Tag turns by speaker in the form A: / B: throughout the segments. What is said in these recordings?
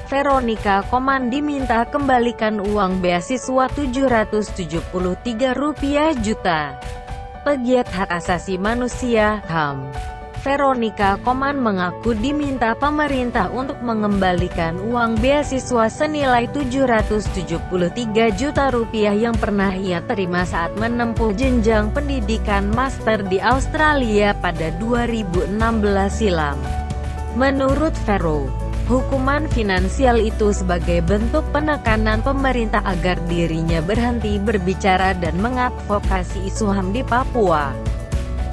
A: Veronica Koman diminta kembalikan uang beasiswa Rp773 juta. Pegiat hak asasi manusia, HAM, Veronica Koman mengaku diminta pemerintah untuk mengembalikan uang beasiswa senilai Rp773 juta yang pernah ia terima saat menempuh jenjang pendidikan master di Australia pada 2016 silam. Menurut Vero, hukuman finansial itu sebagai bentuk penekanan pemerintah agar dirinya berhenti berbicara dan mengadvokasi isu HAM di Papua.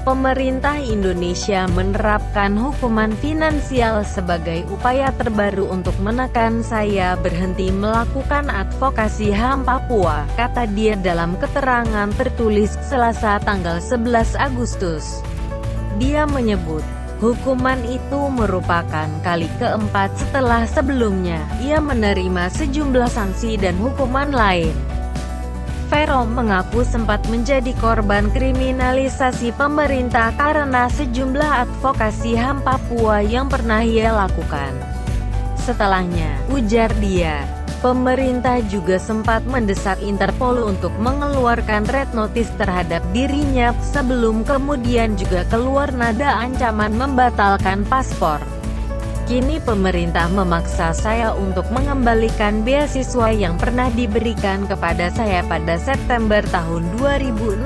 A: Pemerintah Indonesia menerapkan hukuman finansial sebagai upaya terbaru untuk menekan saya berhenti melakukan advokasi HAM Papua, kata dia dalam keterangan tertulis Selasa tanggal 11 Agustus. Dia menyebut, hukuman itu merupakan kali keempat setelah sebelumnya ia menerima sejumlah sanksi dan hukuman lain. Vero mengaku sempat menjadi korban kriminalisasi pemerintah karena sejumlah advokasi HAM Papua yang pernah ia lakukan. Setelahnya, ujar dia, pemerintah juga sempat mendesak Interpol untuk mengeluarkan red notice terhadap dirinya, sebelum kemudian juga keluar nada ancaman membatalkan paspor. Kini pemerintah memaksa saya untuk mengembalikan beasiswa yang pernah diberikan kepada saya pada September tahun 2016.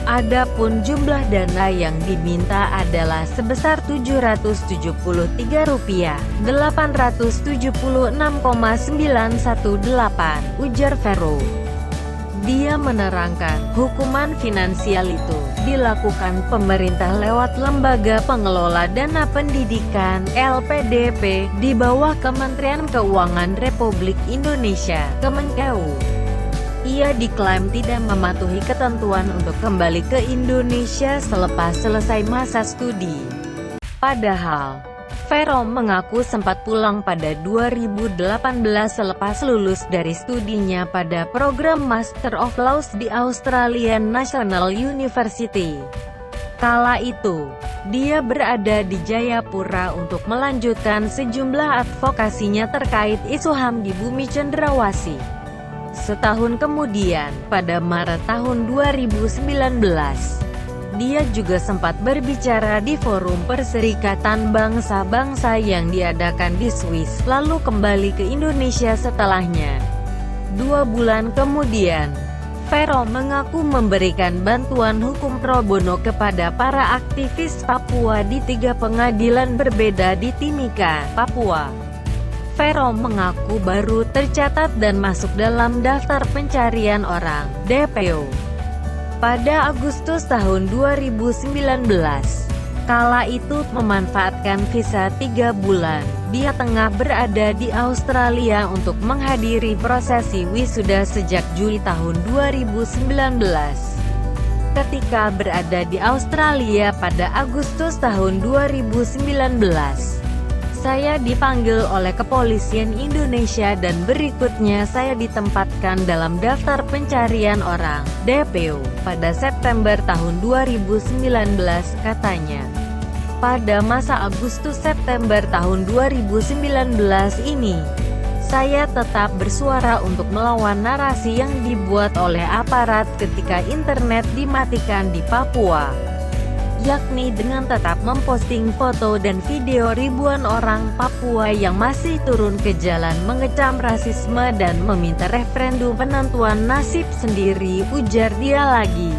A: Adapun jumlah dana yang diminta adalah sebesar Rp773.876,918, ujar Vero. Dia menerangkan, hukuman finansial itu dilakukan pemerintah lewat Lembaga Pengelola Dana Pendidikan (LPDP) di bawah Kementerian Keuangan Republik Indonesia, Kemenkeu. Ia diklaim tidak mematuhi ketentuan untuk kembali ke Indonesia selepas selesai masa studi. Padahal, Vero mengaku sempat pulang pada 2018 selepas lulus dari studinya pada program Master of Laws di Australian National University. Kala itu, dia berada di Jayapura untuk melanjutkan sejumlah advokasinya terkait isu HAM di Bumi Cenderawasih. Setahun kemudian, pada Maret tahun 2019, dia juga sempat berbicara di forum Perserikatan Bangsa-Bangsa yang diadakan di Swiss, lalu kembali ke Indonesia setelahnya. 2 bulan kemudian, Vero mengaku memberikan bantuan hukum pro bono kepada para aktivis Papua di 3 pengadilan berbeda di Timika, Papua. Vero mengaku baru tercatat dan masuk dalam daftar pencarian orang, DPO, pada Agustus tahun 2019. Kala itu memanfaatkan visa 3 bulan, dia tengah berada di Australia untuk menghadiri prosesi wisuda sejak Juli tahun 2019. Ketika berada di Australia pada Agustus tahun 2019, saya dipanggil oleh kepolisian Indonesia dan berikutnya saya ditempatkan dalam daftar pencarian orang, DPO, pada September tahun 2019, katanya. Pada masa Agustus-September tahun 2019 ini, saya tetap bersuara untuk melawan narasi yang dibuat oleh aparat ketika internet dimatikan di Papua, yakni dengan tetap memposting foto dan video ribuan orang Papua yang masih turun ke jalan mengecam rasisme dan meminta referendum penentuan nasib sendiri, ujar dia lagi.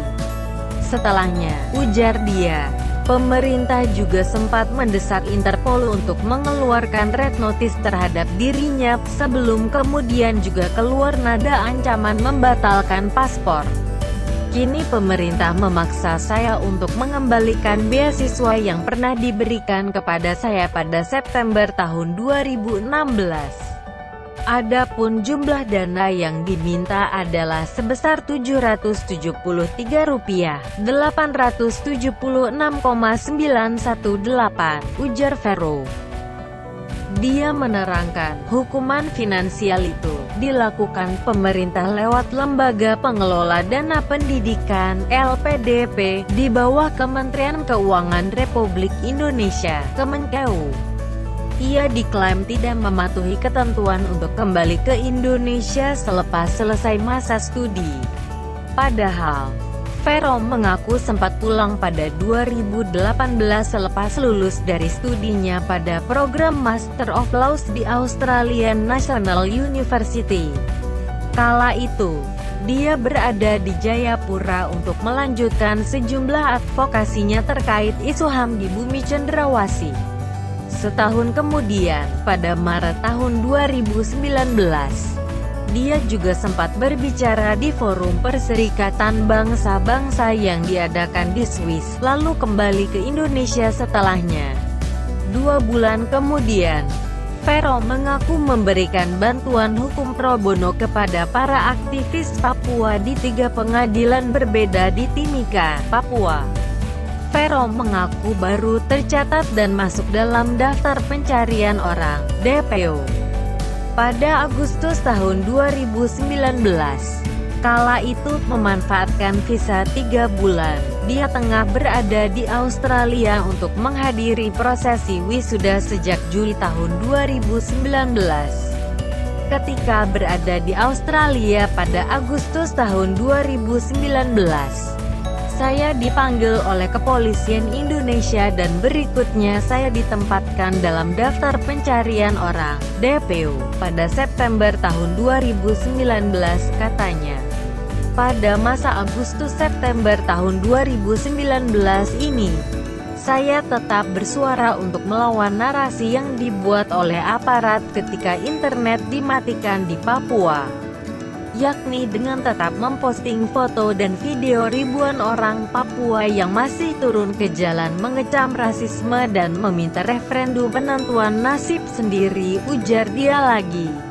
A: Setelahnya, ujar dia, pemerintah juga sempat mendesak Interpol untuk mengeluarkan red notice terhadap dirinya, sebelum kemudian juga keluar nada ancaman membatalkan paspor. Kini pemerintah memaksa saya untuk mengembalikan beasiswa yang pernah diberikan kepada saya pada September tahun 2016. Adapun jumlah dana yang diminta adalah sebesar Rp773.876,918, ujar Vero. Dia menerangkan, hukuman finansial itu dilakukan pemerintah lewat Lembaga Pengelola Dana Pendidikan (LPDP) di bawah Kementerian Keuangan Republik Indonesia, Kemenkeu. Ia diklaim tidak mematuhi ketentuan untuk kembali ke Indonesia selepas selesai masa studi. Padahal, Vero mengaku sempat pulang pada 2018 selepas lulus dari studinya pada program Master of Laws di Australian National University. Kala itu, dia berada di Jayapura untuk melanjutkan sejumlah advokasinya terkait isu HAM di Bumi Cenderawasih. Setahun kemudian, pada Maret tahun 2019, dia juga sempat berbicara di Forum Perserikatan Bangsa-Bangsa yang diadakan di Swiss, lalu kembali ke Indonesia setelahnya. 2 bulan kemudian, Vero mengaku memberikan bantuan hukum pro bono kepada para aktivis Papua di 3 pengadilan berbeda di Timika, Papua. Vero mengaku baru tercatat dan masuk dalam daftar pencarian orang, DPO, pada Agustus tahun 2019. Kala itu memanfaatkan visa 3 bulan, dia tengah berada di Australia untuk menghadiri prosesi wisuda sejak Juli tahun 2019. Ketika berada di Australia pada Agustus tahun 2019, saya dipanggil oleh kepolisian Indonesia dan berikutnya saya ditempatkan dalam daftar pencarian orang, DPO, pada September tahun 2019, katanya. Pada masa Agustus-September tahun 2019 ini, saya tetap bersuara untuk melawan narasi yang dibuat oleh aparat ketika internet dimatikan di Papua, yakni dengan tetap memposting foto dan video ribuan orang Papua yang masih turun ke jalan mengecam rasisme dan meminta referendum penentuan nasib sendiri, ujar dia lagi.